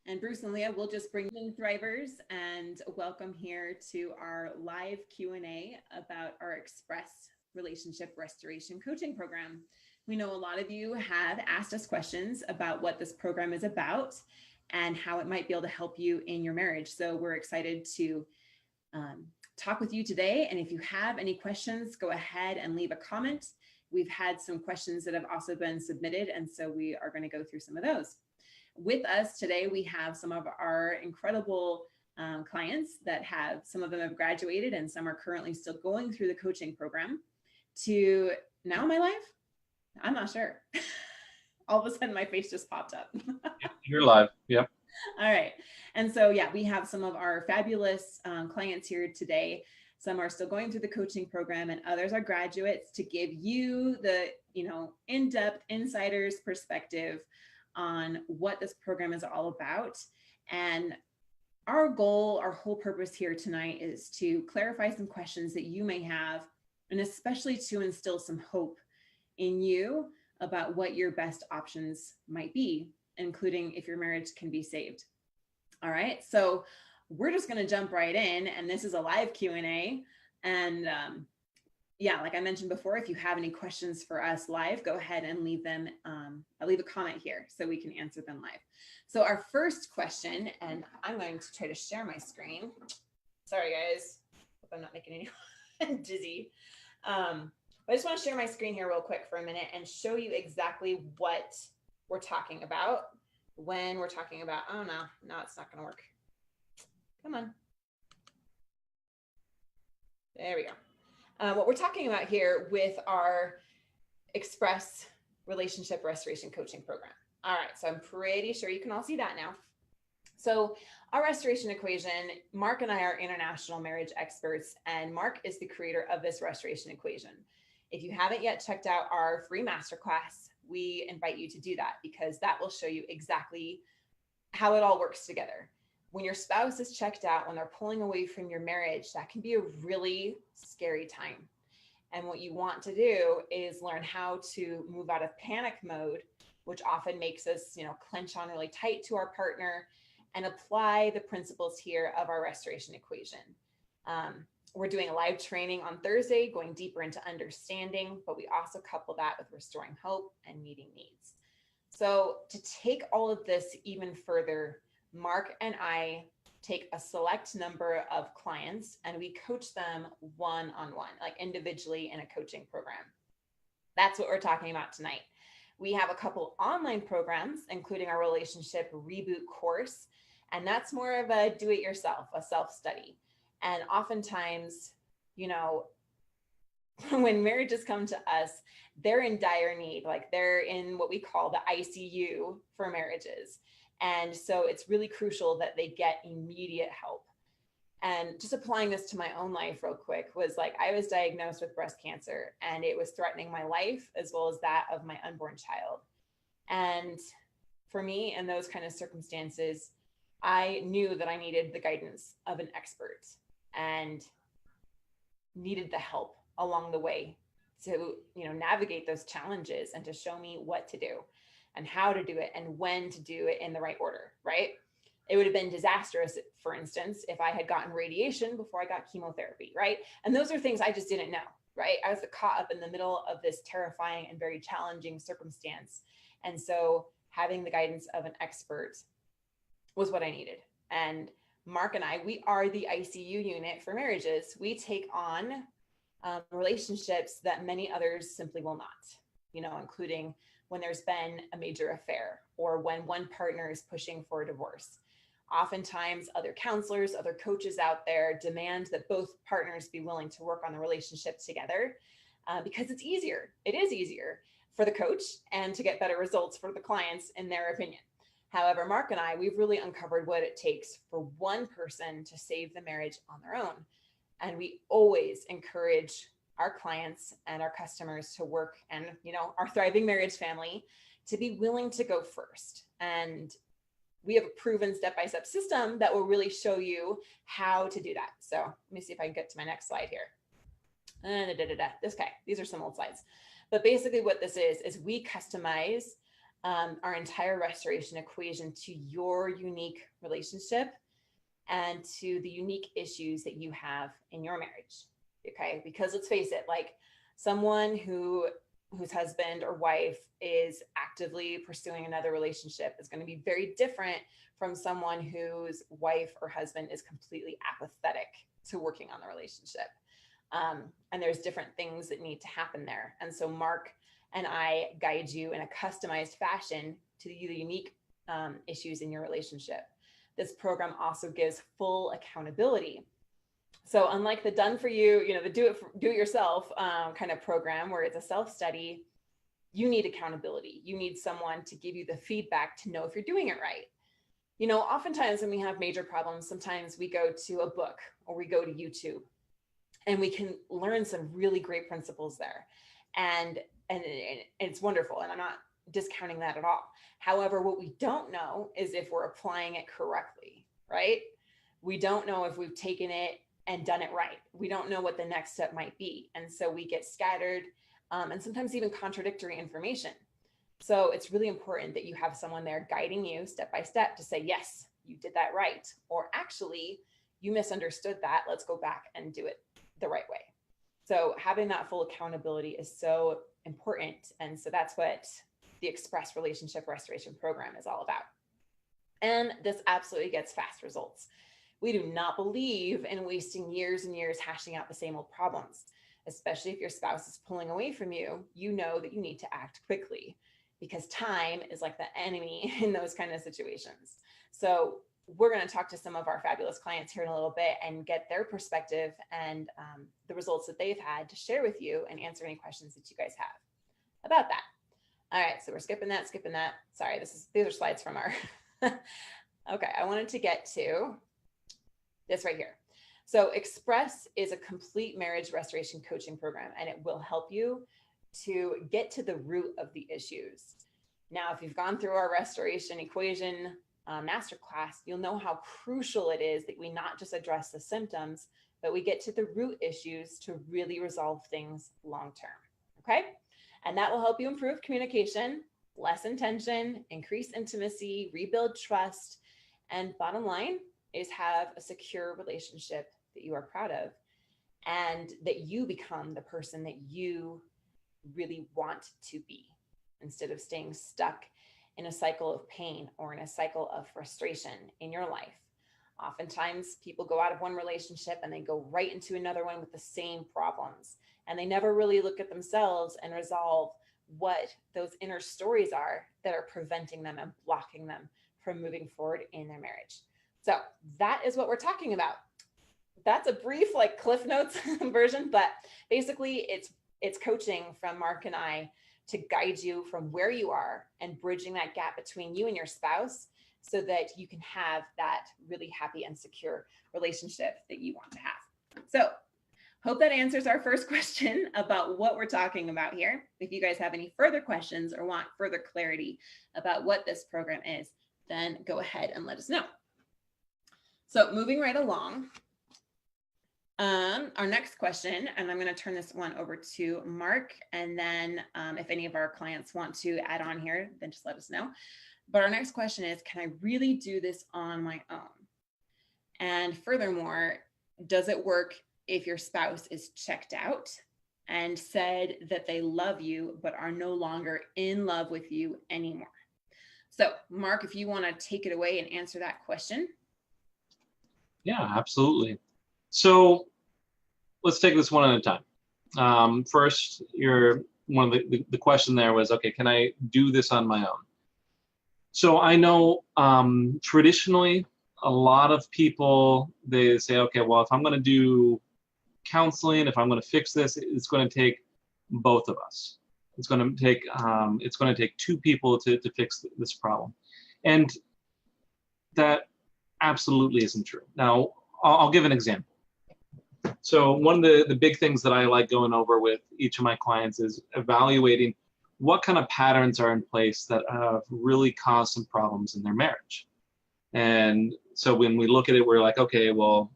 And Bruce and Leah will just bring in thrivers and welcome here to our live Q&A about our Express Relationship Restoration Coaching Program. We know a lot of you have asked us questions about what this program is about and how it might be able to help you in your marriage. So we're excited to talk with you today. And if you have any questions, go ahead and leave a comment. We've had some questions that have also been submitted, and so we are going to go through some of those. With us today, we have some of our incredible clients that some of them have graduated and some are currently still going through the coaching program. To now, am I live? I'm not sure. All of a sudden, my face just popped up. You're live. Yep. All right. And so, yeah, we have some of our fabulous clients here today. Some are still going through the coaching program and others are graduates to give you the, in-depth insider's perspective on what this program is all about. And our goal, our whole purpose here tonight is to clarify some questions that you may have, and especially to instill some hope in you about what your best options might be, including if your marriage can be saved. All right, so we're just going to jump right in, and this is a live Q&A. And yeah, like I mentioned before, if you have any questions for us live, go ahead and leave them. Leave a comment here so we can answer them live. So our first question, and I'm going to try to share my screen. Sorry, guys. Hope I'm not making anyone dizzy. But I just want to share my screen here real quick for a minute and show you exactly what we're talking about when we're talking about, oh no, it's not going to work. Come on. There we go. What we're talking about here with our Express Relationship Restoration Coaching Program. All right, so I'm pretty sure you can all see that now. So our restoration equation, Mark and I are international marriage experts, and Mark is the creator of this restoration equation. If you haven't yet checked out our free masterclass, we invite you to do that because that will show you exactly how it all works together. When your spouse is checked out, when they're pulling away from your marriage, that can be a really scary time. And what you want to do is learn how to move out of panic mode, which often makes us, clench on really tight to our partner, and apply the principles here of our restoration equation. We're doing a live training on Thursday, going deeper into understanding, but we also couple that with restoring hope and meeting needs. So to take all of this even further, Mark and I take a select number of clients and we coach them one-on-one, like individually in a coaching program. That's what we're talking about tonight. We have a couple online programs, including our relationship reboot course, and that's more of a do-it-yourself, a self-study. And oftentimes, when marriages come to us, they're in dire need, like they're in what we call the ICU for marriages. And so it's really crucial that they get immediate help. And just applying this to my own life real quick was like, I was diagnosed with breast cancer and it was threatening my life as well as that of my unborn child. And for me, in those kind of circumstances, I knew that I needed the guidance of an expert and needed the help along the way to, navigate those challenges and to show me what to do and how to do it and when to do it in the right order, right? It would have been disastrous, for instance, if I had gotten radiation before I got chemotherapy, right? And those are things I just didn't know, right? I was caught up in the middle of this terrifying and very challenging circumstance. And so having the guidance of an expert was what I needed. And Mark and I, we are the ICU unit for marriages. We take on relationships that many others simply will not, including when there's been a major affair or when one partner is pushing for a divorce. Oftentimes, other counselors, other coaches out there demand that both partners be willing to work on the relationship together because it's easier. It is easier for the coach and to get better results for the clients in their opinion. However, Mark and I, we've really uncovered what it takes for one person to save the marriage on their own. And we always encourage our clients and our customers to work and, our thriving marriage family to be willing to go first. And we have a proven step-by-step system that will really show you how to do that. So let me see if I can get to my next slide here. These are some old slides. But basically what this is we customize our entire restoration equation to your unique relationship and to the unique issues that you have in your marriage. Okay, because let's face it, like someone whose husband or wife is actively pursuing another relationship is going to be very different from someone whose wife or husband is completely apathetic to working on the relationship. And there's different things that need to happen there. And so Mark and I guide you in a customized fashion to the unique issues in your relationship. This program also gives full accountability. So unlike the done for you, the do it yourself kind of program where it's a self-study, you need accountability. You need someone to give you the feedback to know if you're doing it right. Oftentimes when we have major problems, sometimes we go to a book or we go to YouTube and we can learn some really great principles there. And it's wonderful. And I'm not discounting that at all. However, what we don't know is if we're applying it correctly, right? We don't know if we've taken it and done it right. We don't know what the next step might be. And so we get scattered and sometimes even contradictory information. So it's really important that you have someone there guiding you step by step to say, yes, you did that right. Or actually, you misunderstood that. Let's go back and do it the right way. So having that full accountability is so important. And so that's what the Express Relationship Restoration Program is all about. And this absolutely gets fast results. We do not believe in wasting years and years hashing out the same old problems, especially if your spouse is pulling away from you. You know that you need to act quickly because time is like the enemy in those kind of situations. So we're going to talk to some of our fabulous clients here in a little bit and get their perspective and the results that they've had to share with you and answer any questions that you guys have about that. All right, so we're skipping that. Sorry, these are slides from our, okay, I wanted to get to this right here. So Express is a complete marriage restoration coaching program, and it will help you to get to the root of the issues. Now, if you've gone through our restoration equation masterclass, you'll know how crucial it is that we not just address the symptoms, but we get to the root issues to really resolve things long-term, okay? And that will help you improve communication, lessen tension, increase intimacy, rebuild trust, and bottom line is have a secure relationship that you are proud of and that you become the person that you really want to be instead of staying stuck in a cycle of pain or in a cycle of frustration in your life. Oftentimes people go out of one relationship and they go right into another one with the same problems, and they never really look at themselves and resolve what those inner stories are that are preventing them and blocking them from moving forward in their marriage. So that is what we're talking about. That's a brief like Cliff Notes version, but basically it's coaching from Mark and I to guide you from where you are and bridging that gap between you and your spouse so that you can have that really happy and secure relationship that you want to have. So hope that answers our first question about what we're talking about here. If you guys have any further questions or want further clarity about what this program is, then go ahead and let us know. So moving right along, our next question, and I'm going to turn this one over to Mark, and then if any of our clients want to add on here, then just let us know. But our next question is, can I really do this on my own? And furthermore, does it work if your spouse is checked out and said that they love you, but are no longer in love with you anymore? So Mark, if you want to take it away and answer that question. Yeah, absolutely. So let's take this one at a time. First, one of the question there was, okay, can I do this on my own? So I know traditionally, a lot of people, they say, okay, well, if I'm going to do counseling, if I'm going to fix this, it's going to take both of us. It's going to take two people to fix this problem. And that absolutely isn't true. Now, I'll give an example. So one of the big things that I like going over with each of my clients is evaluating what kind of patterns are in place that have really caused some problems in their marriage. And so when we look at it, we're like, okay, well,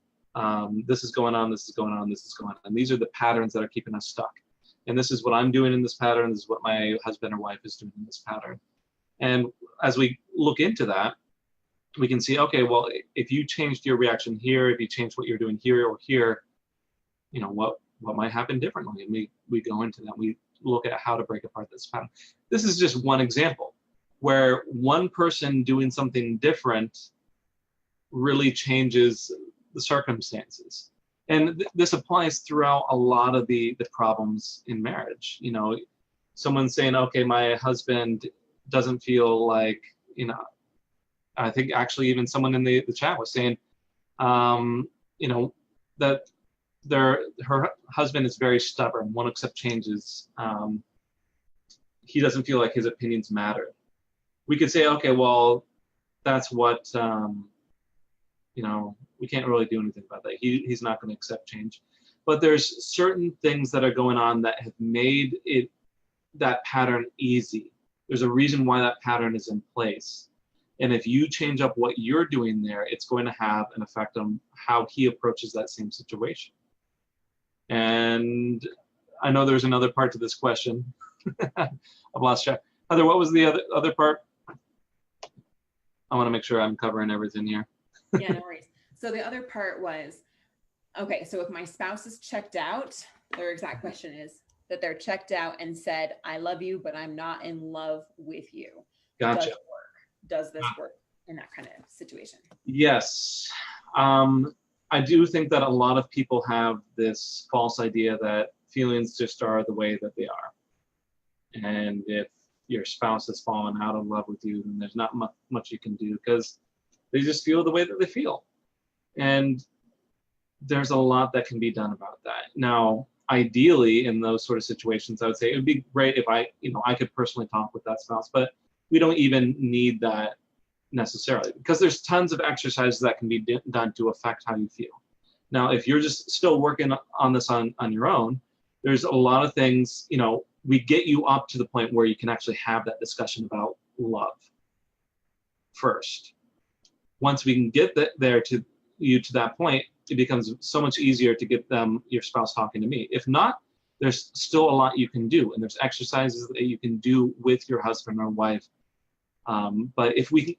this is going on, this is going on, this is going on. And these are the patterns that are keeping us stuck. And this is what I'm doing in this pattern. This is what my husband or wife is doing in this pattern. And as we look into that, we can see, okay, well, if you changed your reaction here, if you changed what you're doing here or here, you know, what might happen differently? And we go into that. We look at how to break apart this pattern. This is just one example where one person doing something different really changes the circumstances. And this applies throughout a lot of the problems in marriage. You know, someone saying, okay, my husband doesn't feel like, you know, I think actually even someone in the chat was saying, you know, that her husband is very stubborn, won't accept changes. He doesn't feel like his opinions matter. We could say, okay, well, that's what, you know, we can't really do anything about that. He's not going to accept change. But there's certain things that are going on that have made that pattern easy. There's a reason why that pattern is in place. And if you change up what you're doing there, it's going to have an effect on how he approaches that same situation. And I know there's another part to this question. I've lost track. Heather, what was the other part? I want to make sure I'm covering everything here. Yeah, no worries. So the other part was, okay, so if my spouse is checked out, their exact question is that they're checked out and said, I love you, but I'm not in love with you. Gotcha. Does this work in that kind of situation? Yes. I do think that a lot of people have this false idea that feelings just are the way that they are. And if your spouse has fallen out of love with you, then there's not much you can do because they just feel the way that they feel. And there's a lot that can be done about that. Now, ideally, in those sort of situations, I would say it would be great if I could personally talk with that spouse, but we don't even need that necessarily because there's tons of exercises that can be done to affect how you feel. Now, if you're just still working on this on your own, there's a lot of things, you know, we get you up to the point where you can actually have that discussion about love first. Once we can get there to that point, it becomes so much easier to get your spouse talking to me. If not, there's still a lot you can do, and there's exercises that you can do with your husband or wife. But if we,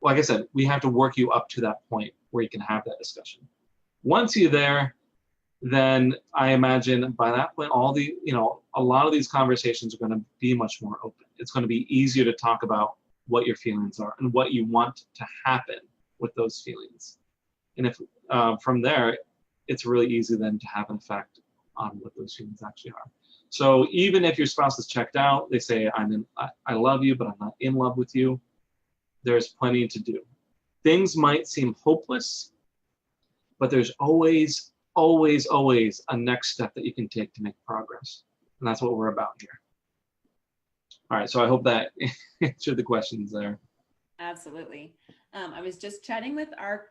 like I said, we have to work you up to that point where you can have that discussion. Once you're there, then I imagine by that point, a lot of these conversations are going to be much more open. It's going to be easier to talk about what your feelings are and what you want to happen with those feelings. And if from there, it's really easy then to have an effect on what those feelings actually are. So even if your spouse is checked out, they say, I love you, but I'm not in love with you, there's plenty to do. Things might seem hopeless, but there's always, always, always a next step that you can take to make progress. And that's what we're about here. All right, so I hope that answered the questions there. Absolutely. I was just chatting with our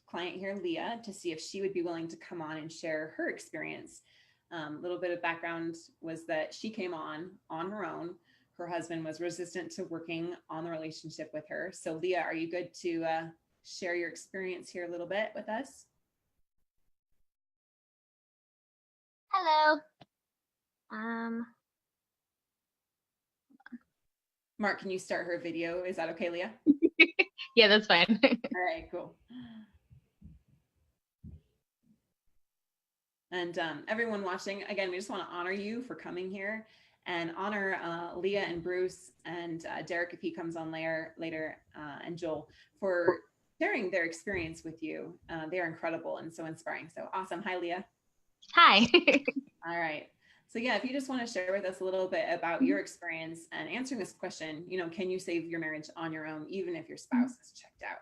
client here, Leah, to see if she would be willing to come on and share her experience. A little bit of background was that she came on her own. Her husband was resistant to working on the relationship with her. So Leah, are you good to share your experience here a little bit with us? Hello. Mark, can you start her video? Is that okay, Leah? Yeah, that's fine. All right, cool. And everyone watching, again, we just want to honor you for coming here and honor Leah and Bruce and Derek, if he comes on later, and Joel, for sharing their experience with you. They're incredible and so inspiring. So awesome. Hi, Leah. Hi. All right. So yeah, if you just want to share with us a little bit about your experience and answering this question, can you save your marriage on your own, even if your spouse is checked out?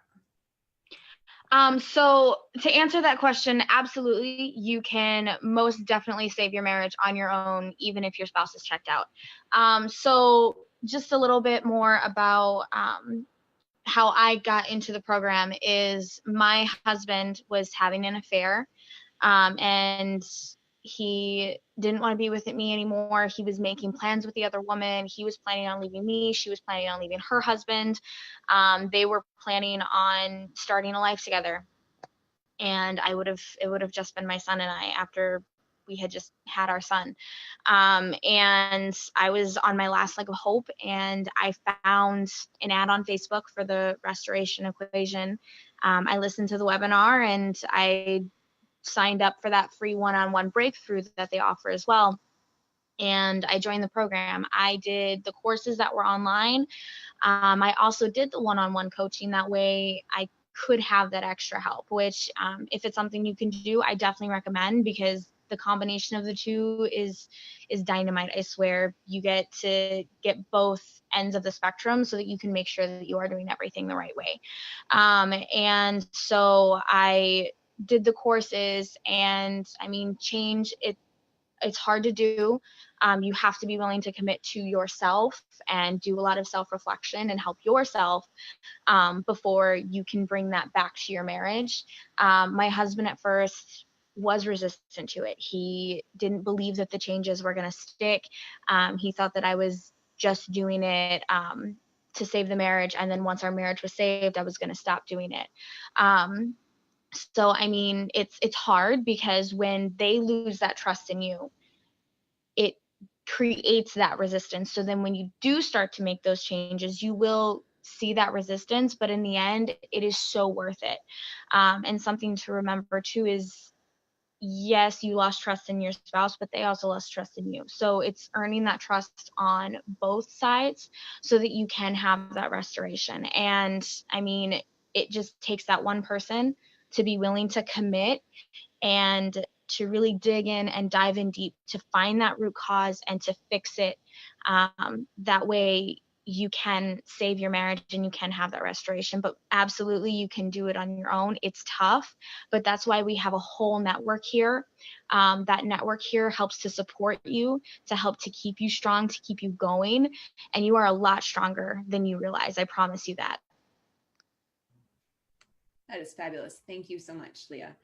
So to answer that question, absolutely, you can most definitely save your marriage on your own, even if your spouse is checked out. So just a little bit more about how I got into the program is my husband was having an affair, and he didn't want to be with me anymore. He was making plans with the other woman. He was planning on leaving me. She was planning on leaving her husband. They were planning on starting a life together. And it would have just been my son and I after we had just had our son. And I was on my last leg of hope, and I found an ad on Facebook for the restoration equation. I listened to the webinar, and I signed up for that free one-on-one breakthrough that they offer as well. And I joined the program. I did the courses that were online. I also did the one-on-one coaching. That way I could have that extra help, which if it's something you can do, I definitely recommend, because the combination of the two is dynamite. I swear, you get to get both ends of the spectrum so that you can make sure that you are doing everything the right way. And so I did the courses, and I mean, change, it's hard to do. You have to be willing to commit to yourself and do a lot of self-reflection and help yourself before you can bring that back to your marriage. My husband at first was resistant to it. He didn't believe that the changes were going to stick. He thought that I was just doing it to save the marriage, and then once our marriage was saved, I was going to stop doing it. So I mean, it's hard, because when they lose that trust in you, it creates that resistance. So then when you do start to make those changes, you will see that resistance, but in the end, it is so worth it. And something to remember too is, yes, you lost trust in your spouse, but they also lost trust in you. So it's earning that trust on both sides so that you can have that restoration. And I mean, it just takes that one person to be willing to commit and to really dig in and dive in deep to find that root cause and to fix it. That way you can save your marriage and you can have that restoration. But absolutely, you can do it on your own. It's tough, but that's why we have a whole network here. That network here helps to support you, to help to keep you strong, to keep you going. And you are a lot stronger than you realize. I promise you that. That is fabulous. Thank you so much, Leah.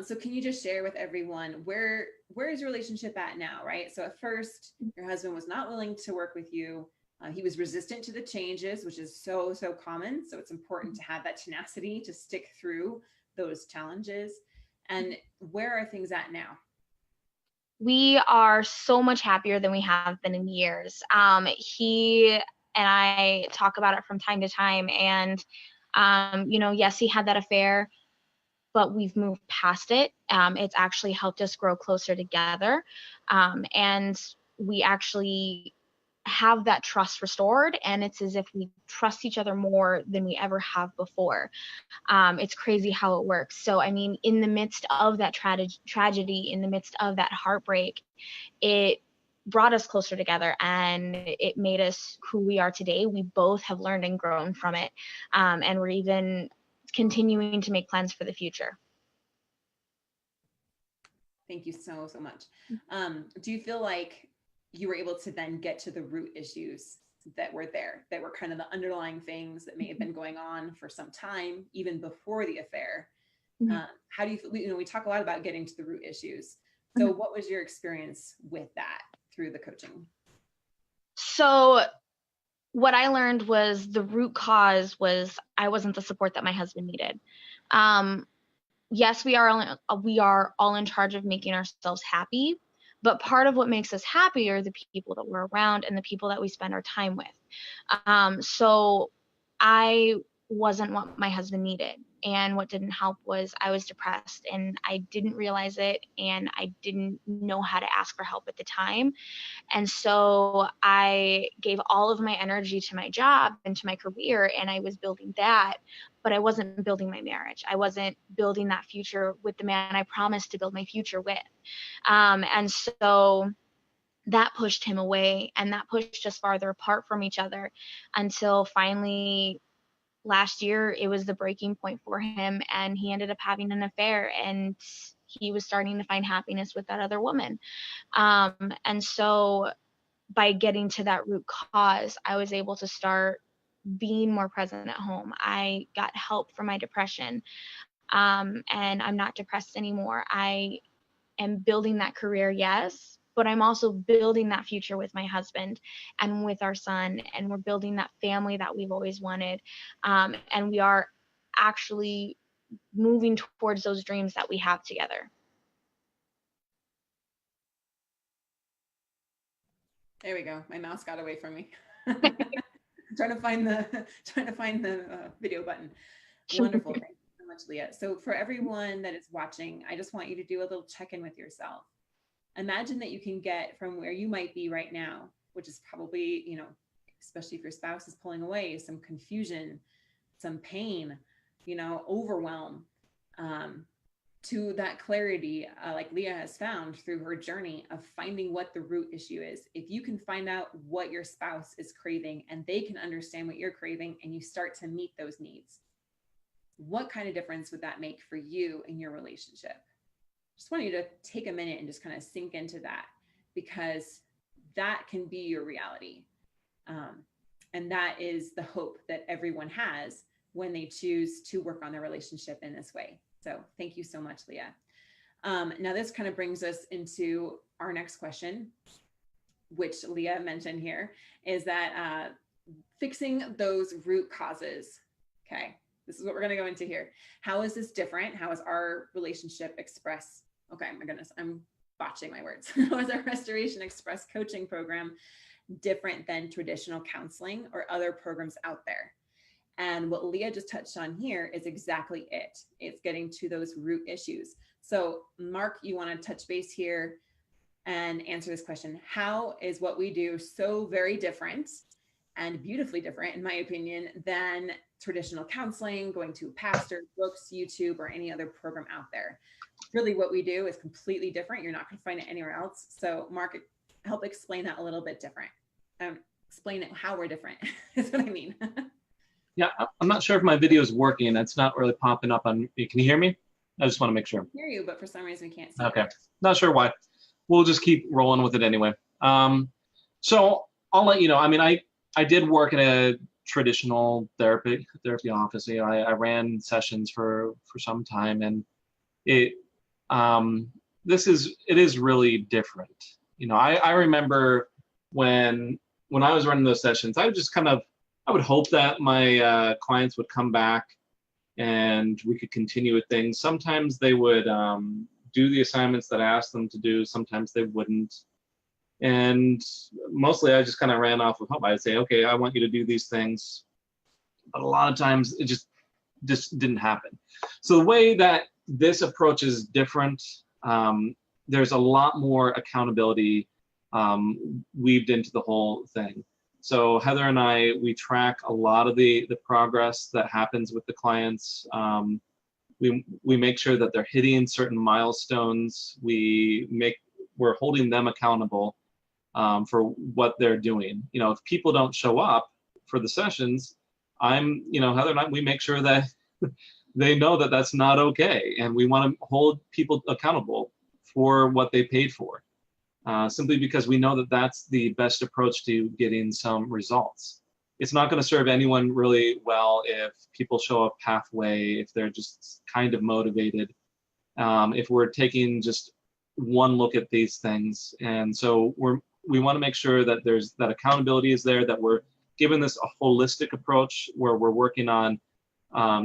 So can you just share with everyone, where is your relationship at now, right? So at first, your husband was not willing to work with you. He was resistant to the changes, which is so common. So it's important to have that tenacity to stick through those challenges. And where are things at now? We are so much happier than we have been in years. He and I talk about it from time to time. And, yes, he had that affair, but we've moved past it. It's actually helped us grow closer together. And we actually have that trust restored, and it's as if we trust each other more than we ever have before. It's crazy how it works. So, I mean, in the midst of that tragedy, in the midst of that heartbreak, it brought us closer together, and it made us who we are today. We both have learned and grown from it. And we're even continuing to make plans for the future. Thank you so much. Do you feel like you were able to then get to the root issues that were there, that were kind of the underlying things that may have been going on for some time, even before the affair? How do you feel? We talk a lot about getting to the root issues. So what was your experience with that through the coaching? So what I learned was the root cause was I wasn't the support that my husband needed. Yes, we are all in charge of making ourselves happy, but part of what makes us happy are the people that we're around and the people that we spend our time with. So I wasn't what my husband needed. And what didn't help was I was depressed, and I didn't realize it, and I didn't know how to ask for help at the time. And so I gave all of my energy to my job and to my career, and I was building that, but I wasn't building my marriage. I wasn't building that future with the man I promised to build my future with. And so that pushed him away, and that pushed us farther apart from each other, until finally last year it was the breaking point for him, and he ended up having an affair, and he was starting to find happiness with that other woman. And so by getting to that root cause, I was able to start being more present at home. I got help for my depression, and I'm not depressed anymore. I am building that career, yes, but I'm also building that future with my husband and with our son, and we're building that family that we've always wanted. And we are actually moving towards those dreams that we have together. There we go. My mouse got away from me. trying to find the video button. Wonderful. Thank you so much, Leah. So for everyone that is watching, I just want you to do a little check-in with yourself. Imagine that you can get from where you might be right now, which is probably, especially if your spouse is pulling away, some confusion, some pain, overwhelm, to that clarity, like Leah has found through her journey of finding what the root issue is. If you can find out what your spouse is craving and they can understand what you're craving and you start to meet those needs, what kind of difference would that make for you in your relationship? Just want you to take a minute and just kind of sink into that, because that can be your reality. And that is the hope that everyone has when they choose to work on their relationship in this way. So thank you so much, Leah. Now this kind of brings us into our next question, which Leah mentioned here, is that fixing those root causes. Okay, this is what we're going to go into here. How is this different? How is our relationship express? Okay, my goodness, I'm botching my words. How is our Restoration Express coaching program different than traditional counseling or other programs out there? And what Leah just touched on here is exactly it. It's getting to those root issues. So Mark, you want to touch base here and answer this question. How is what we do so very different and beautifully different, in my opinion, than traditional counseling, going to a pastor, books, YouTube, or any other program out there? Really what we do is completely different. You're not going to find it anywhere else. So Mark, help explain that a little bit different. Explain it how we're different is what I mean. Yeah, I'm not sure if my video is working. It's not really popping up on. Can you hear me? I just want to make sure. I can hear you, but for some reason we can't see. Okay, not sure why. We'll just keep rolling with it anyway. So I'll let you know. I mean, I did work in a traditional therapy office. I ran sessions for some time, and it is really different. I remember when I was running those sessions, I would hope that my clients would come back and we could continue with things. Sometimes they would do the assignments that I asked them to do. Sometimes they wouldn't. And mostly I just kind of ran off with hope. I'd say, okay, I want you to do these things. But a lot of times it just didn't happen. So the way that this approach is different, there's a lot more accountability weaved into the whole thing. So Heather and I, we track a lot of the progress that happens with the clients. We make sure that they're hitting certain milestones. We're holding them accountable for what they're doing. If people don't show up for the sessions, Heather and I, we make sure that they know that that's not okay, and we want to hold people accountable for what they paid for. Simply because we know that that's the best approach to getting some results. It's not going to serve anyone really well if people show up halfway, if they're just kind of motivated, if we're taking just one look at these things. And so we want to make sure that that accountability is there, that we're giving this a holistic approach where we're working on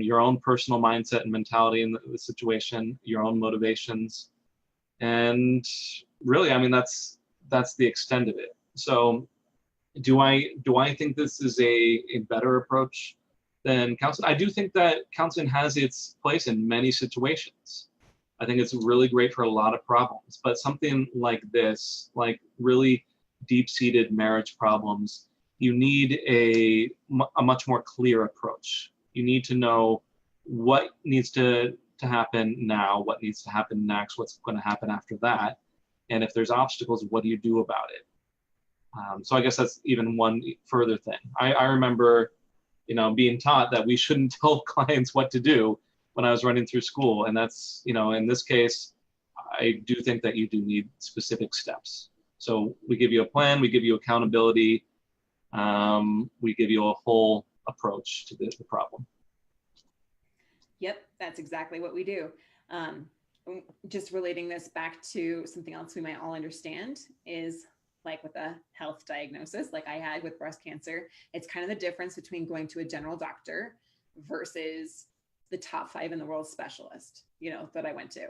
your own personal mindset and mentality in the situation, your own motivations. And really, I mean, that's the extent of it. So do I think this is a better approach than counseling? I do think that counseling has its place in many situations. I think it's really great for a lot of problems, but something like this, like really deep-seated marriage problems, you need a much more clear approach. You need to know what needs to happen now, what needs to happen next, what's going to happen after that, and if there's obstacles, what do you do about it? So I guess that's even one further thing. I remember, being taught that we shouldn't tell clients what to do when I was running through school, and that's, in this case, I do think that you do need specific steps. So we give you a plan, we give you accountability, we give you a whole approach to the problem. Yep, that's exactly what we do. Just relating this back to something else we might all understand is like with a health diagnosis, like I had with breast cancer, it's kind of the difference between going to a general doctor versus the top 5 in the world specialist, that I went to.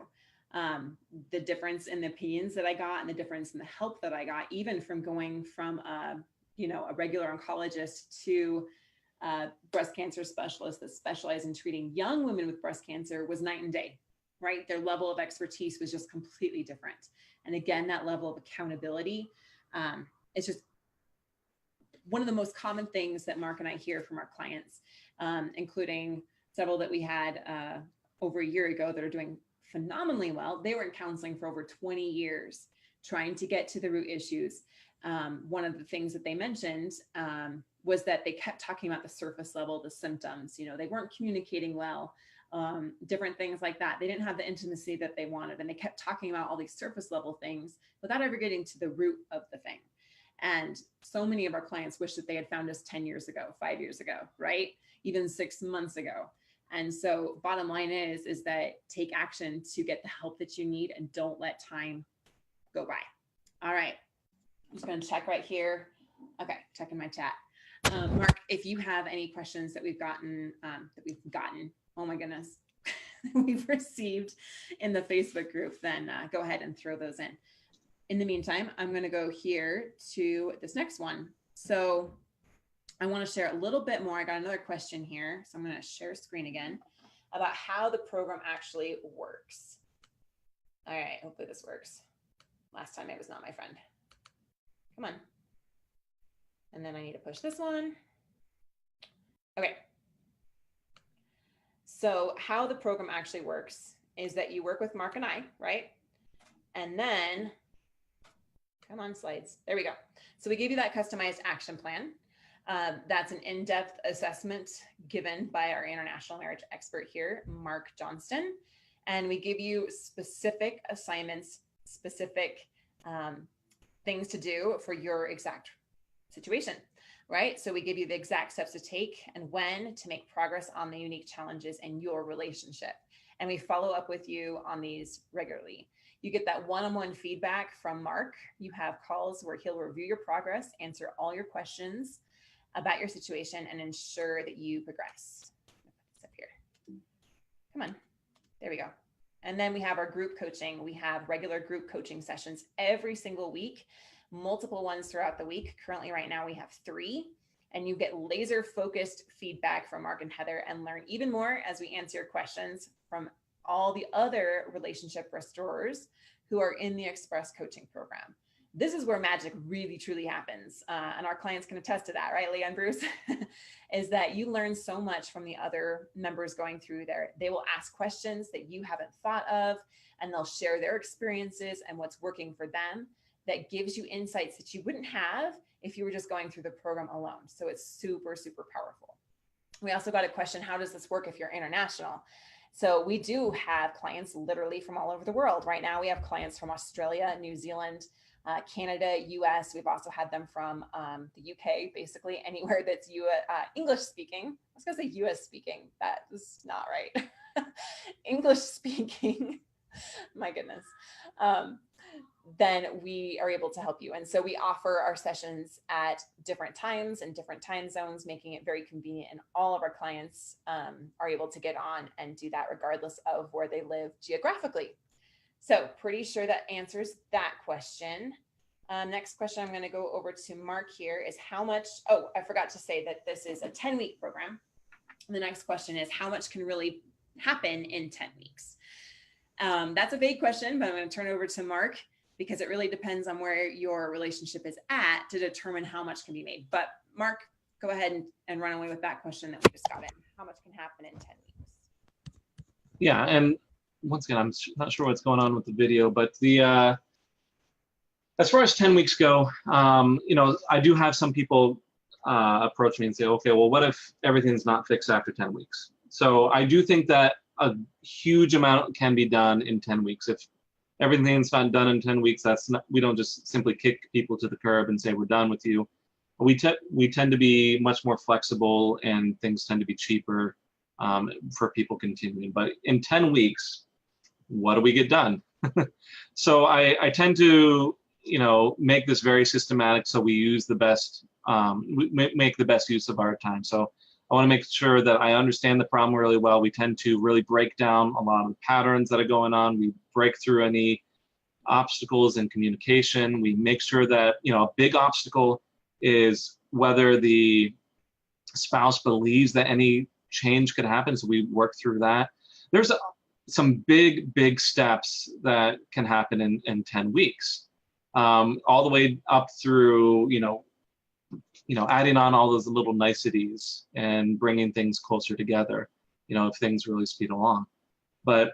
the difference in the opinions that I got and the difference in the help that I got, even from going from a regular oncologist to a breast cancer specialist that specialized in treating young women with breast cancer, was night and day, right? Their level of expertise was just completely different. And again, that level of accountability, it's just one of the most common things that Mark and I hear from our clients, including several that we had over a year ago that are doing phenomenally well. They were in counseling for over 20 years, trying to get to the root issues. One of the things that they mentioned was that they kept talking about the surface level, the symptoms, they weren't communicating well, different things like that. They didn't have the intimacy that they wanted. And they kept talking about all these surface level things without ever getting to the root of the thing. And so many of our clients wish that they had found us 10 years ago, 5 years ago, right? Even 6 months ago. And so bottom line is that take action to get the help that you need and don't let time go by. All right. I'm just going to check right here. Okay. Checking my chat. Mark, if you have any questions that we've gotten, oh my goodness, we've received in the Facebook group, then go ahead and throw those in. In the meantime, I'm going to go here to this next one. So I want to share a little bit more. I got another question here. So I'm going to share screen again about how the program actually works. All right. Hopefully this works. Last time it was not my friend. Come on. And then I need to push this one. Okay. So how the program actually works is that you work with Mark and I, right? And then, come on slides. There we go. So we give you that customized action plan. That's an in-depth assessment given by our international marriage expert here, Mark Johnston. And we give you specific assignments, specific things to do for your exact situation, right? So we give you the exact steps to take and when to make progress on the unique challenges in your relationship. And we follow up with you on these regularly. You get that one-on-one feedback from Mark. You have calls where he'll review your progress, answer all your questions about your situation, and ensure that you progress. Put this up here. Come on. There we go. And then we have our group coaching. We have regular group coaching sessions every single week, multiple ones throughout the week. Currently, right now, we have 3. And you get laser focused feedback from Mark and Heather and learn even more as we answer your questions from all the other relationship restorers who are in the Express coaching program. This is where magic really, truly happens. And our clients can attest to that, right, Leah and Bruce? Is that you learn so much from the other members going through there. They will ask questions that you haven't thought of, and they'll share their experiences and what's working for them. That gives you insights that you wouldn't have if you were just going through the program alone. So it's super, super powerful. We also got a question, how does this work if you're international? So we do have clients literally from all over the world. Right now we have clients from Australia, New Zealand, Canada, US. We've also had them from the UK, basically anywhere that's English speaking. I was gonna say US speaking, that is not right. English speaking, my goodness. Then we are able to help you. And so we offer our sessions at different times and different time zones, making it very convenient. And all of our clients are able to get on and do that regardless of where they live geographically. So pretty sure that answers that question. Next question, I'm going to go over to Mark here is how much, oh, I forgot to say that this is a 10-week program. The next question is how much can really happen in 10 weeks? That's a vague question, but I'm going to turn it over to Mark because it really depends on where your relationship is at to determine how much can be made. But Mark, go ahead and run away with that question that we just got in. How much can happen in 10 weeks? Yeah, and once again, I'm not sure what's going on with the video, but the as far as 10 weeks go, I do have some people approach me and say, okay, well, what if everything's not fixed after 10 weeks? So I do think that a huge amount can be done in 10 weeks. If everything's not done in 10 weeks, we don't just simply kick people to the curb and say we're done with you. We tend to be much more flexible, and things tend to be cheaper for people continuing. But in 10 weeks, what do we get done? So I tend to make this very systematic, so we use the best, we make the best use of our time. So I want to make sure that I understand the problem really well. We tend to really break down a lot of the patterns that are going on. We break through any obstacles in communication. We make sure that, a big obstacle is whether the spouse believes that any change could happen. So we work through that. There's some big steps that can happen in 10 weeks, all the way up through, adding on all those little niceties and bringing things closer together, if things really speed along. But,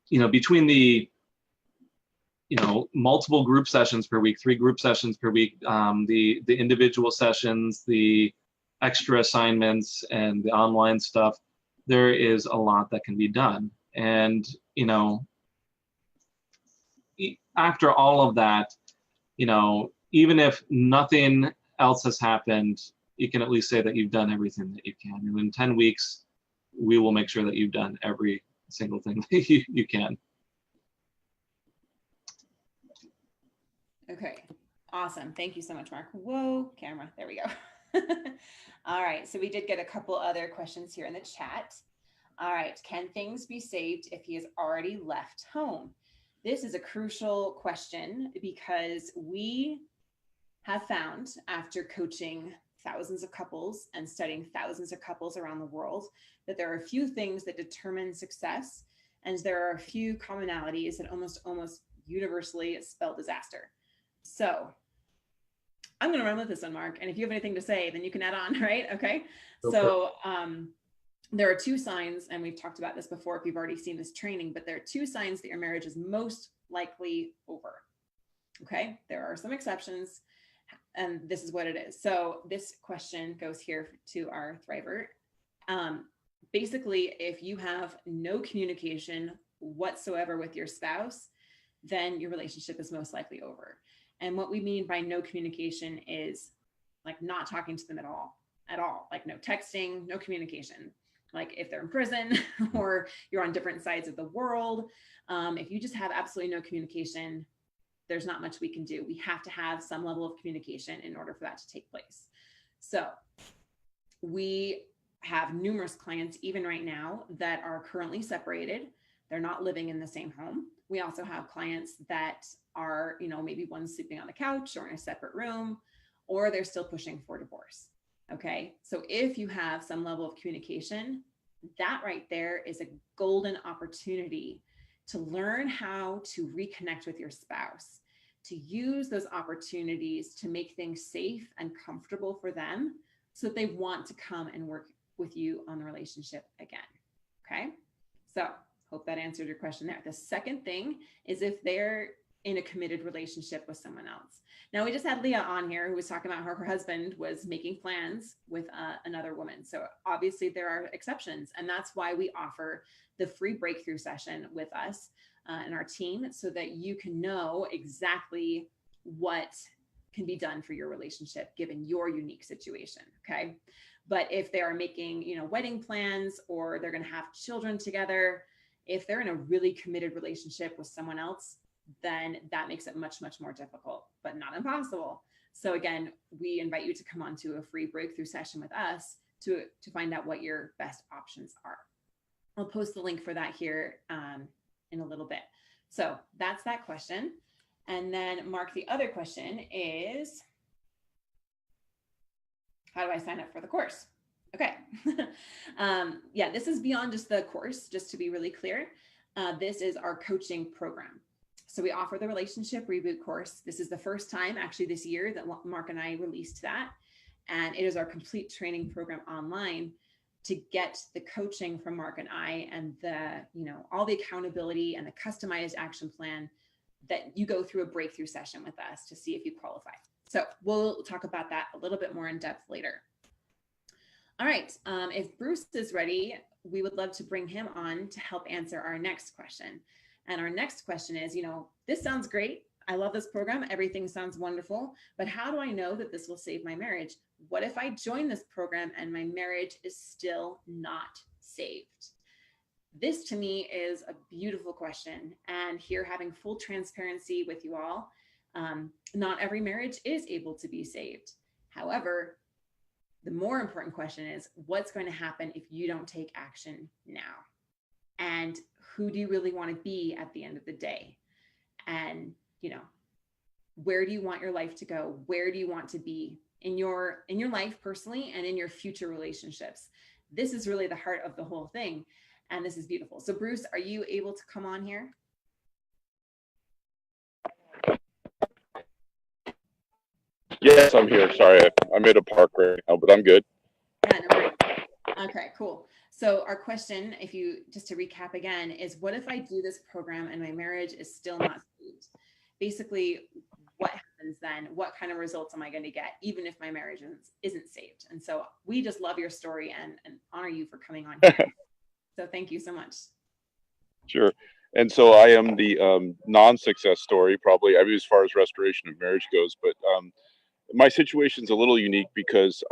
between the, multiple group sessions per week, 3 group sessions per week, the individual sessions, the extra assignments, and the online stuff, there is a lot that can be done. And, after all of that, even if nothing else has happened, you can at least say that you've done everything that you can. And in 10 weeks, we will make sure that you've done every single thing that you can. Okay, awesome. Thank you so much, Mark. Whoa, camera, there we go. All right, so we did get a couple other questions here in the chat. All right, can things be saved if he has already left home? This is a crucial question because we have found, after coaching thousands of couples and studying thousands of couples around the world, that there are a few things that determine success, and there are a few commonalities that almost universally spell disaster. So I'm going to run with this one, Mark, and if you have anything to say, then you can add on, right? Okay. So there are 2 signs, and we've talked about this before if you've already seen this training, but there are 2 signs that your marriage is most likely over. Okay. There are some exceptions, and this is what it is. So this question goes here to our Thriver. Basically, if you have no communication whatsoever with your spouse, then your relationship is most likely over. And what we mean by no communication is like not talking to them at all, like no texting, no communication. Like if they're in prison or you're on different sides of the world, if you just have absolutely no communication, there's not much we can do. We have to have some level of communication in order for that to take place. So we have numerous clients, even right now, that are currently separated. They're not living in the same home. We also have clients that are, maybe one's sleeping on the couch or in a separate room, or they're still pushing for divorce. Okay. So if you have some level of communication, that right there is a golden opportunity to learn how to reconnect with your spouse, to use those opportunities to make things safe and comfortable for them so that they want to come and work with you on the relationship again. Okay. So hope that answered your question there. The second thing is if they're in a committed relationship with someone else. Now, we just had Leah on here who was talking about how her husband was making plans with another woman. So obviously there are exceptions, and that's why we offer the free breakthrough session with us and our team so that you can know exactly what can be done for your relationship given your unique situation. Okay. But if they are making, wedding plans, or they're going to have children together, if they're in a really committed relationship with someone else, then that makes it much, much more difficult, but not impossible. So again, we invite you to come on to a free breakthrough session with us to find out what your best options are. I'll post the link for that here in a little bit. So that's that question. And then Mark, the other question is, how do I sign up for the course? Okay. Yeah, this is beyond just the course, just to be really clear. This is our coaching program. So we offer the Relationship Reboot course. This is the first time actually this year that Mark and I released that. And it is our complete training program online to get the coaching from Mark and I, and the, all the accountability and the customized action plan that you go through a breakthrough session with us to see if you qualify. So we'll talk about that a little bit more in depth later. All right, if Bruce is ready, we would love to bring him on to help answer our next question. And our next question is, this sounds great. I love this program. Everything sounds wonderful, but how do I know that this will save my marriage? What if I join this program and my marriage is still not saved? This to me is a beautiful question. And here, having full transparency with you all, not every marriage is able to be saved. However, The more important question is, what's going to happen if you don't take action now? And who do you really want to be at the end of the day? And, you know, where do you want your life to go? Where do you want to be in your life personally and in your future relationships? This is really the heart of the whole thing. And this is beautiful. So Bruce, are you able to come on here? Yes, I'm here. Sorry, I'm at a park right now, but I'm good. Yeah, no worries. Okay, cool. So our question, if you just to recap again, is what if I do this program and my marriage is still not saved? Basically, what happens then? What kind of results am I going to get, even if my marriage isn't saved? And so we just love your story and honor you for coming on here. So thank you so much. Sure. And so I am the non-success story, probably, I mean, as far as restoration of marriage goes. But my situation's a little unique because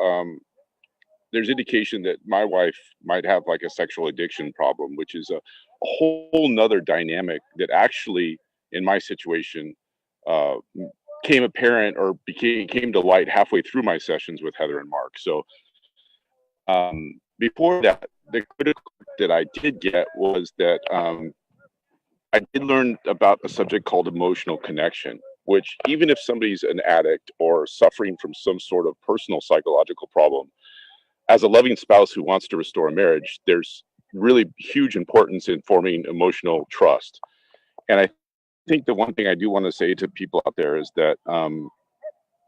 there's indication that my wife might have like a sexual addiction problem, which is a whole nother dynamic that actually, in my situation, uh, came apparent or came to light halfway through my sessions with Heather and Mark. So before that, the critical that I did get was that I did learn about a subject called emotional connection, which even if somebody's an addict or suffering from some sort of personal psychological problem, as a loving spouse who wants to restore a marriage, there's really huge importance in forming emotional trust. And I think the one thing I do want to say to people out there is that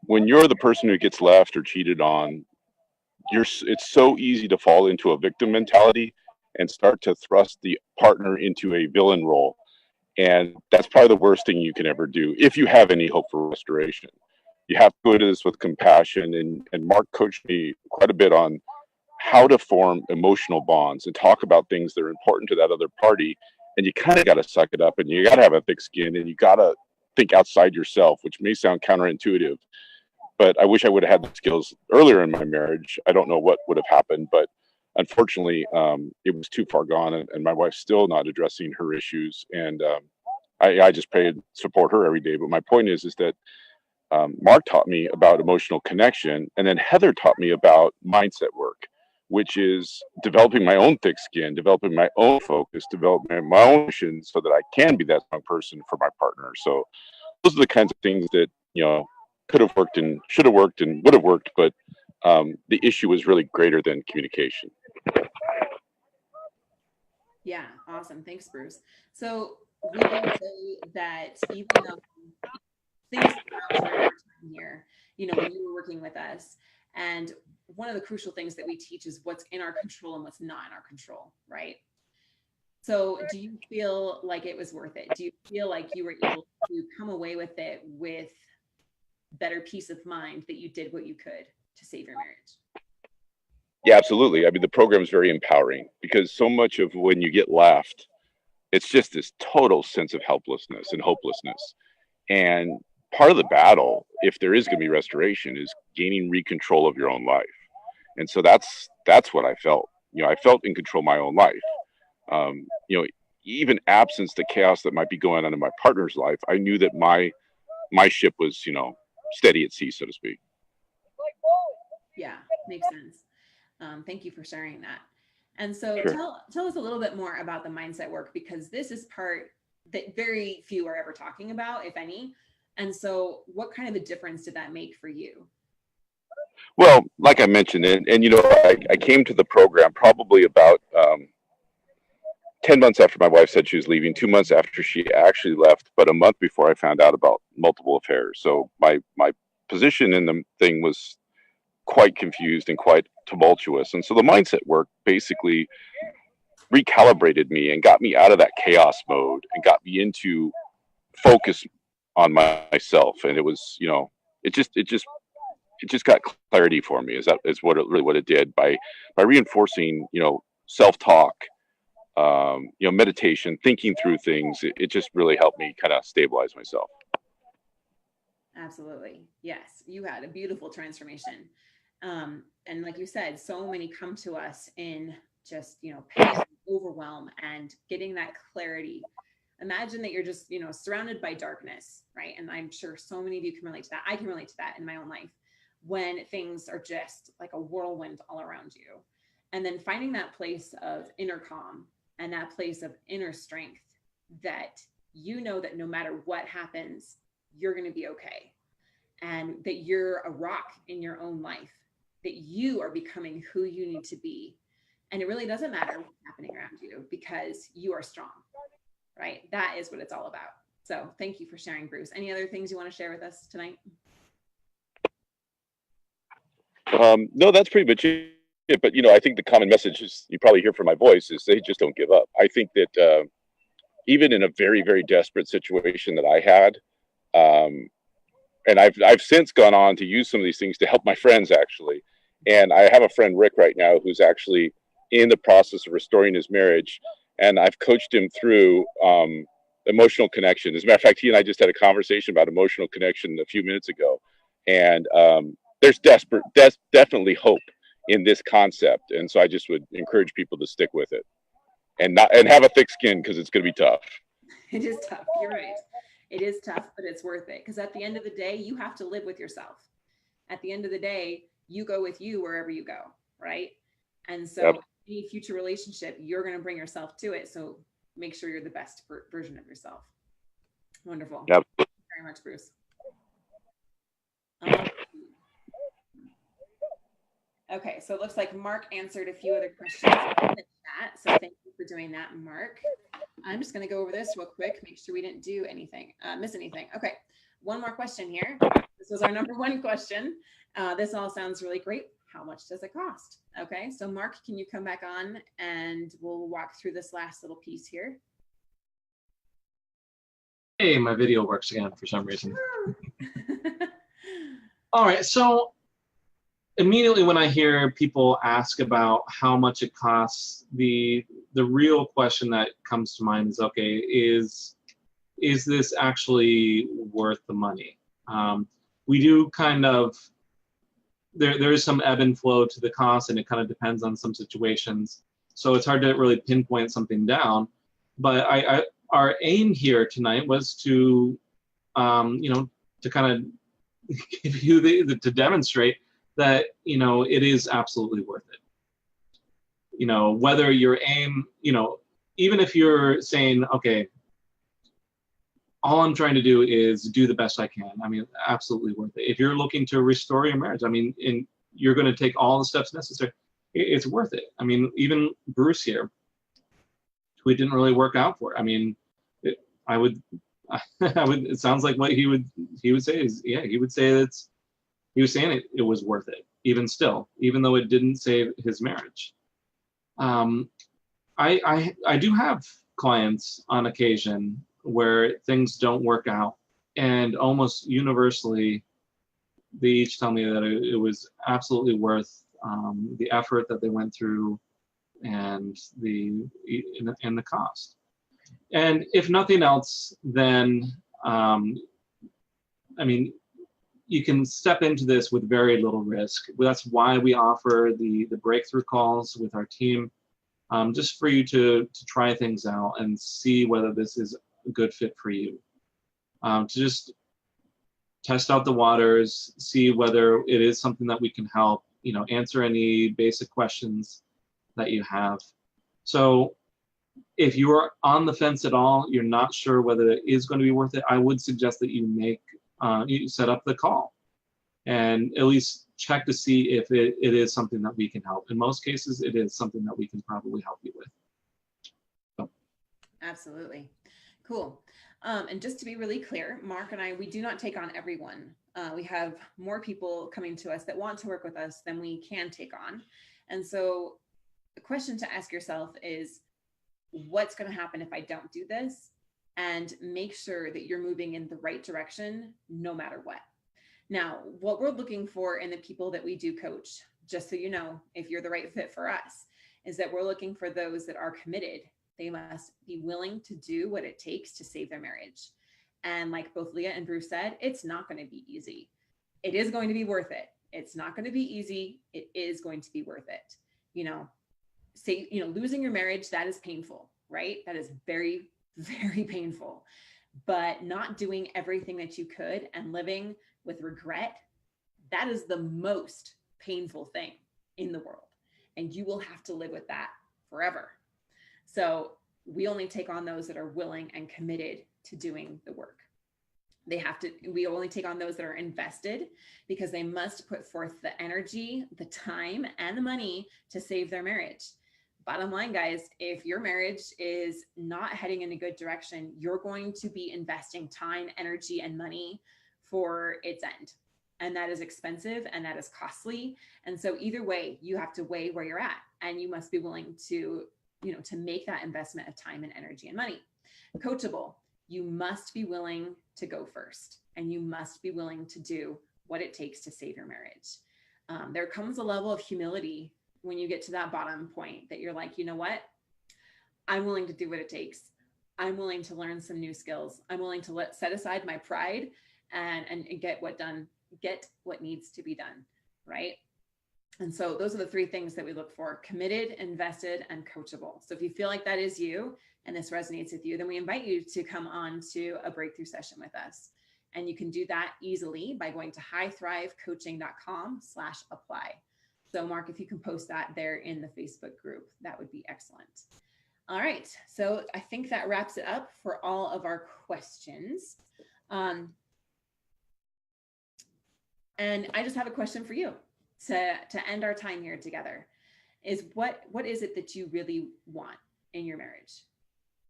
when you're the person who gets left or cheated on, it's so easy to fall into a victim mentality and start to thrust the partner into a villain role. And that's probably the worst thing you can ever do if you have any hope for restoration. You have to go into this with compassion. And Mark coached me quite a bit on how to form emotional bonds and talk about things that are important to that other party. And you kind of got to suck it up and you got to have a thick skin and you got to think outside yourself, which may sound counterintuitive. But I wish I would have had the skills earlier in my marriage. I don't know what would have happened, but unfortunately, it was too far gone, and my wife's still not addressing her issues. And I just pray and support her every day. But my point is that Mark taught me about emotional connection, and then Heather taught me about mindset work, which is developing my own thick skin, developing my own focus, developing my own mission, so that I can be that strong person for my partner. So those are the kinds of things that could have worked and should have worked and would have worked, but the issue was really greater than communication. Yeah, awesome. Thanks, Bruce. So we would say that even though things are here, when you were working with us, and one of the crucial things that we teach is what's in our control and what's not in our control, right? So do you feel like it was worth it? Do you feel like you were able to come away with it with better peace of mind that you did what you could to save your marriage? Yeah, absolutely. I mean, the program is very empowering because so much of when you get left, it's just this total sense of helplessness and hopelessness. And part of the battle, if there is going to be restoration, is gaining control of your own life. And so that's what I felt. I felt in control of my own life. Even absence the chaos that might be going on in my partner's life, I knew that my ship was, steady at sea, so to speak. Yeah, makes sense. Thank you for sharing that. And so Sure. tell us a little bit more about the mindset work, because this is part that very few are ever talking about, if any. And so what kind of a difference did that make for you? Well, like I mentioned, and I came to the program probably about 10 months after my wife said she was leaving, 2 months after she actually left, but a month before I found out about multiple affairs. So my position in the thing was quite confused and quite tumultuous. And so the mindset work basically recalibrated me and got me out of that chaos mode and got me into focus on myself. And it was, it just got clarity for me. Is what it did by reinforcing, self-talk, meditation, thinking through things. It just really helped me kind of stabilize myself. Absolutely. Yes. You had a beautiful transformation. And like you said, so many come to us in just, pain, overwhelm, and getting that clarity. Imagine that you're just, surrounded by darkness, right? And I'm sure so many of you can relate to that. I can relate to that in my own life. when things are just like a whirlwind all around you. And then finding that place of inner calm and that place of inner strength that you know that no matter what happens, you're going to be okay. And that you're a rock in your own life, that you are becoming who you need to be. And it really doesn't matter what's happening around you because you are strong, right? That is what it's all about. So thank you for sharing, Bruce. Any other things you want to share with us tonight? No, that's pretty much it. But, you know, I think the common message is, you probably hear from my voice, is they just don't give up. I think that even in a very, very desperate situation that I had, and I've since gone on to use some of these things to help my friends, actually. And I have a friend, Rick, right now, who's actually in the process of restoring his marriage. And I've coached him through emotional connection. As a matter of fact, he and I just had a conversation about emotional connection a few minutes ago. And there's definitely hope in this concept. And so I just would encourage people to stick with it and have a thick skin, because it's going to be tough. It is tough. You're right. It is tough, but it's worth it. Because at the end of the day, you have to live with yourself. At the end of the day, you go with you wherever you go, right? And so Yep. Any future relationship, you're going to bring yourself to it. So make sure you're the best version of yourself. Wonderful. Yep. Thank you very much, Bruce. Okay, so it looks like Mark answered a few other questions in the chat. So thank you for doing that, Mark. I'm just going to go over this real quick, make sure we didn't do anything, miss anything. Okay, one more question here. This was our number one question. This all sounds really great. How much does it cost? Okay, so Mark, can you come back on and we'll walk through this last little piece here? Hey, my video works again for some reason. All right, so immediately when I hear people ask about how much it costs, the real question that comes to mind is, okay, is this actually worth the money? We do kind of, there is some ebb and flow to the cost, and it kind of depends on some situations. So it's hard to really pinpoint something down. But our aim here tonight was to, to kind of give you to demonstrate that, it is absolutely worth it. Whether your aim, even if you're saying, okay, all I'm trying to do is do the best I can. I mean, absolutely worth it. If you're looking to restore your marriage, I mean, you're going to take all the steps necessary. It's worth it. I mean, even Bruce here, who it didn't really work out for. I mean, it sounds like what he would say is, yeah, he would say he was saying it was worth it, even still, even though it didn't save his marriage. I do have clients on occasion where things don't work out, and almost universally, they each tell me that it was absolutely worth the effort that they went through and the cost. And if nothing else, then I mean, you can step into this with very little risk. That's why we offer the breakthrough calls with our team, just for you to try things out and see whether this is a good fit for you. To just test out the waters, see whether it is something that we can help, answer any basic questions that you have. So if you are on the fence at all, you're not sure whether it is going to be worth it, I would suggest that you set up the call and at least check to see if it is something that we can help. In most cases, it is something that we can probably help you with. So. Absolutely. Cool. And just to be really clear, Mark and I, we do not take on everyone. We have more people coming to us that want to work with us than we can take on. And so the question to ask yourself is, what's going to happen if I don't do this? And make sure that you're moving in the right direction, no matter what. Now, what we're looking for in the people that we do coach, just so you know, if you're the right fit for us, is that we're looking for those that are committed. They must be willing to do what it takes to save their marriage. And like both Leah and Bruce said, it's not going to be easy. It is going to be worth it. It's not going to be easy. It is going to be worth it. Losing your marriage, that is painful, right? That is very, very painful. But not doing everything that you could and living with regret, That is the most painful thing in the world. And you will have to live with that forever. So we only take on those that are willing and committed to doing the work. We only take on those that are invested, because they must put forth the energy, the time, and the money to save their marriage. Bottom line, guys, if your marriage is not heading in a good direction, you're going to be investing time, energy, and money for its end. And that is expensive and that is costly. And so either way, you have to weigh where you're at, and you must be willing to, to make that investment of time and energy and money. Coachable. You must be willing to go first, and you must be willing to do what it takes to save your marriage. There comes a level of humility when you get to that bottom point that you're like, you know what? I'm willing to do what it takes. I'm willing to learn some new skills. I'm willing to set aside my pride and get what needs to be done, right? And so those are the three things that we look for: committed, invested, and coachable. So if you feel like that is you and this resonates with you, then we invite you to come on to a breakthrough session with us. And you can do that easily by going to highthrivecoaching.com/apply. So Mark, if you can post that there in the Facebook group, that would be excellent. All right. So I think that wraps it up for all of our questions. And I just have a question for you to end our time here together. Is what is it that you really want in your marriage?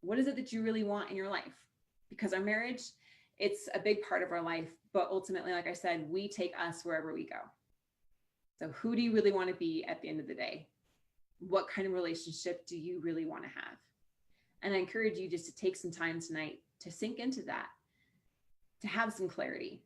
What is it that you really want in your life? Because our marriage, it's a big part of our life, but ultimately, like I said, we take us wherever we go. So who do you really want to be at the end of the day? What kind of relationship do you really want to have? And I encourage you just to take some time tonight to sink into that, to have some clarity.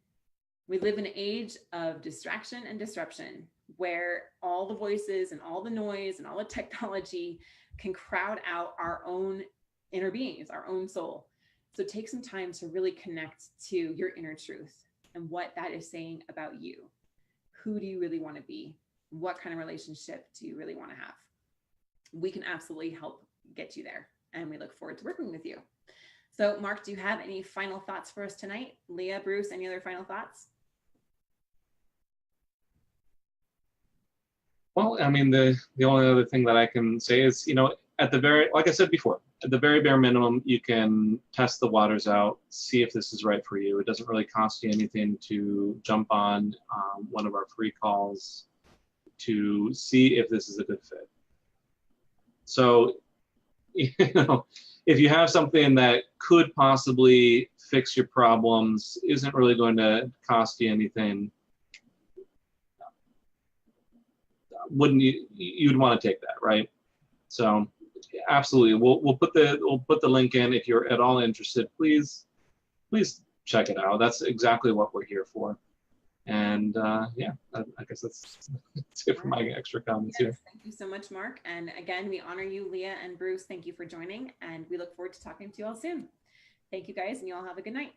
We live in an age of distraction and disruption, where all the voices and all the noise and all the technology can crowd out our own inner beings, our own soul. So take some time to really connect to your inner truth and what that is saying about you. Who do you really want to be? What kind of relationship do you really want to have? We can absolutely help get you there, and we look forward to working with you. So Mark, do you have any final thoughts for us tonight? Leah, Bruce, any other final thoughts? Well, I mean, the only other thing that I can say is, at the very, like I said before, at the very bare minimum, you can test the waters out, see if this is right for you. It doesn't really cost you anything to jump on one of our free calls to see if this is a good fit. So, if you have something that could possibly fix your problems, isn't really going to cost you anything, you'd want to take that, right? So absolutely, we'll put the link in. If you're at all interested, please check it out. That's exactly what we're here for. And yeah, I guess that's it for my extra comments here. Thank you so much, Mark. And again, we honor you, Leah and Bruce. Thank you for joining, and we look forward to talking to you all soon. Thank you guys, and you all have a good night.